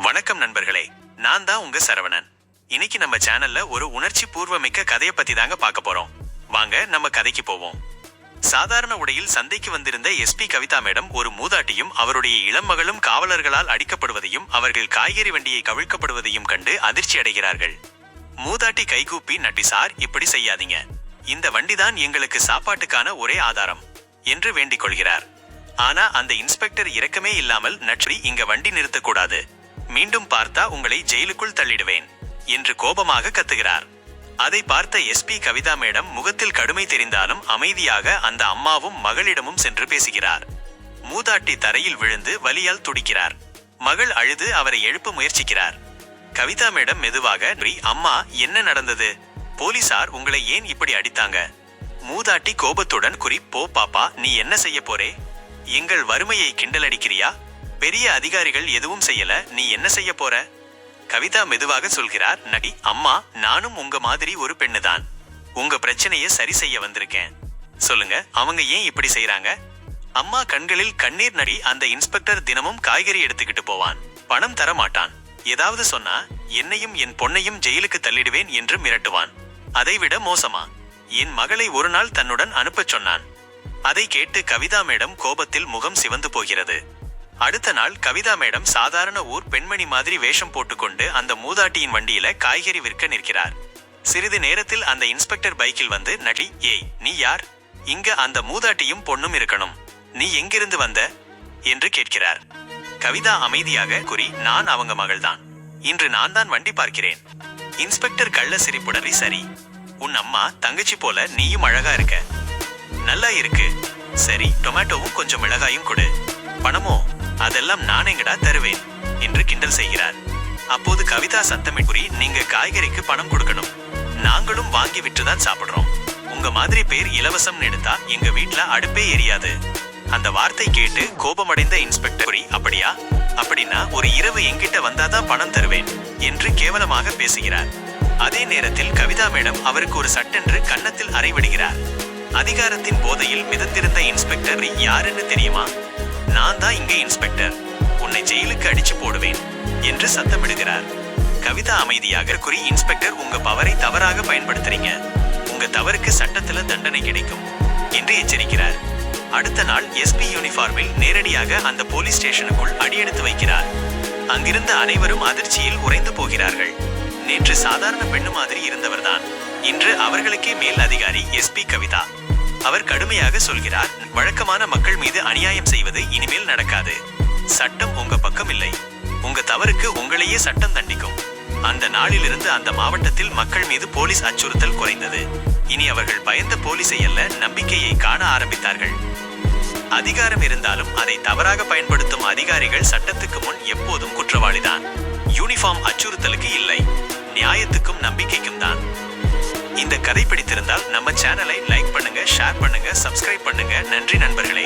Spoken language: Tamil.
வணக்கம் நண்பர்களே, நான் தான் உங்க சரவணன். இன்னைக்கு நம்ம சேனல்ல ஒரு உணர்ச்சி பூர்வமிக்க கதையை பத்தி தாங்க பார்க்க போறோம். வாங்க நம்ம கதைக்கு போவோம். சாதாரண உடையில் சந்தைக்கு வந்திருந்த எஸ்பி கவிதா மேடம் ஒரு மூதாட்டியும் அவருடைய இளம் மகளும் காவலர்களால் அடிக்கப்படுவதையும் அவர்கள் காய்கறி வண்டியை கவிழ்க்கப்படுவதையும் கண்டு அதிர்ச்சி அடைகிறார்கள். மூதாட்டி கைகூப்பி, நட்டி சார், இப்படி செய்யாதீங்க, இந்த வண்டிதான் எங்களுக்கு சாப்பாட்டுக்கான ஒரே ஆதாரம் என்று வேண்டிக் கொள்கிறார். ஆனா அந்த இன்ஸ்பெக்டர் இரக்கமே இல்லாமல், நற்றி, இங்க வண்டி நிறுத்தக்கூடாது, மீண்டும் பார்த்தா உங்களை ஜெயிலுக்குள் தள்ளிடுவேன் என்று கோபமாக கத்துகிறார். அதை பார்த்த எஸ்பி கவிதா மேடம் முகத்தில் கடுமை தெரிந்தாலும் அமைதியாக அந்த அம்மாவும் மகளிடமும் சென்று பேசுகிறார். மூதாட்டி தரையில் விழுந்து வலியால் துடிக்கிறார். மகள் அழுது அவரை எழுப்ப முயற்சிக்கிறார். கவிதா மேடம் மெதுவாக, அம்மா, என்ன நடந்தது? போலீசார் உங்களை ஏன் இப்படி அடித்தாங்க? மூதாட்டி கோபத்துடன், போ பாப்பா, நீ என்ன செய்ய போறே? எங்கள் வறுமையை கிண்டலடிக்கிறியா? பெரிய அதிகாரிகள் எதுவும் செய்யல, நீ என்ன செய்ய போற? கவிதா மெதுவாக சொல்கிறார். நடி, அம்மா, நானும் உங்க மாதிரி ஒரு பெண்ணுதான். உங்க பிரச்சனையை சரி செய்ய வந்திருக்கேன். சொல்லுங்க, அவங்க ஏன் இப்படி செய்யறாங்க? அம்மா கண்களில் கண்ணீர். நடி, அந்த இன்ஸ்பெக்டர் தினமும் காய்கறி எடுத்துக்கிட்டு போவான், பணம் தர மாட்டான். ஏதாவது சொன்னா என்னையும் என் பொண்ணையும் ஜெயிலுக்கு தள்ளிடுவேன் என்று மிரட்டுவான். அதைவிட மோசமா, என் மகளை ஒரு நாள் தன்னுடன் அனுப்பச் சொன்னான். அதை கேட்டு கவிதா மேடம் கோபத்தில் முகம் சிவந்து போகிறது. அடுத்த நாள் கவிதா மேடம் சாதாரண ஊர் பெண்மணி மாதிரி வேஷம் போட்டுக்கொண்டு அந்த மூதாட்டியின் வண்டியில காய்கறி விற்க நிற்கிறார். சிறிது நேரத்தில் அந்த இன்ஸ்பெக்டர் பைக்கில் வந்து, நடி, ஏய், நீ யார்? இங்க அந்த மூதாட்டியும் பொண்ணும் இருக்கணும், நீ எங்கிருந்து வந்த என்று கேட்கிறார். கவிதா அமைதியாக கூறி, நான் அவங்க மகள்தான், இன்று நான் தான் வண்டி பார்க்கிறேன். இன்ஸ்பெக்டர் கள்ள சிரிப்புடன், சரி, உன் அம்மா தங்கச்சி போல நீயும் அழகா இருக்க. நல்லா இருக்கு, சரி, டொமேட்டோவும் கொஞ்சம் மிளகாயும் கொடு. பணமோ? அதெல்லாம் நான் எங்கடா தருவேன் என்று கிண்டல் செய்கிறார். அப்போது கவிதா சத்தமிட்டு, நீங்க காய்கறிக்கு பணம் கொடுக்கணும், நாங்களும் வாங்கி விட்டுதான் சாப்பிடுறோம். உங்க மாதிரி பேர் இலவசம் எடுத்தா எங்க வீட்டுல அடுப்பே எரியாது. அந்த வார்த்தை கேட்டு கோபமடைந்த இன்ஸ்பெக்டர், அப்படியா? அப்படின்னா ஒரு இரவு எங்கிட்ட வந்தாதான் பணம் தருவேன் என்று கேவலமாக பேசுகிறார். அதே நேரத்தில் கவிதா மேடம் அவருக்கு ஒரு சட்டென்று கன்னத்தில் அறைவிடுகிறார். அதிகாரத்தின் போதையில் மிதந்திருந்த இன்ஸ்பெக்டர், யாருன்னு தெரியுமா? நான் தான் இங்க இன்ஸ்பெக்டர், உன்னை ஜெயிலுக்கு அடிச்சு போடுவேன் என்று சத்தமிடுகிறார். கவிதா அமைதியாக கூறி, இன்ஸ்பெக்டர், உங்க பவரை தவறாக பயன்படுத்துறீங்க, உங்க தவறுக்கு சட்டத்துல தண்டனை கிடைக்கும் என்று எச்சரிக்கிறார். அடுத்த நாள் எஸ்பி யூனிஃபார்மில் நேரடியாக அந்த போலீஸ் ஸ்டேஷனுக்குள் அடியெடுத்து வைக்கிறார். அங்கிருந்த அனைவரும் அதிர்ச்சியில் உறைந்து போகிறார்கள். நேற்று சாதாரண பெண்ணு மாதிரி இருந்தவர்தான் இன்று அவர்களுக்கே மேல் அதிகாரி எஸ்பி கவிதா. அவர் கடுமையாக சொல்கிறார், வழக்கமான மக்கள் மீது அநியாயம் செய்வது இனிமேல் நடக்காது. சட்டம் உங்க பக்கம் இல்லை, உங்க தவறுக்கு உங்களையே சட்டம் தண்டிக்கும். அந்த நாளிலிருந்து அந்த மாவட்டத்தில் மக்கள் மீது போலீஸ் அச்சுறுத்தல் குறைந்தது. இனி அவர்கள் பயந்த போலீஸை அல்ல, நம்பிக்கையை காண ஆரம்பித்தார்கள். அதிகாரம் இருந்தாலும் அதை தவறாக பயன்படுத்தும் அதிகாரிகள் சட்டத்துக்கு முன் எப்போதும் குற்றவாளிதான். யூனிஃபார்ம் அச்சுறுத்தலுக்கு இல்லை, நியாயத்துக்கும் நம்பிக்கைக்கும் தான். இந்த கதை பிடித்திருந்தால் நம்ம சேனலை லைக் பண்ணுங்க, ஷேர் பண்ணுங்க, சப்ஸ்கிரைப் பண்ணுங்க. நன்றி நண்பர்களே.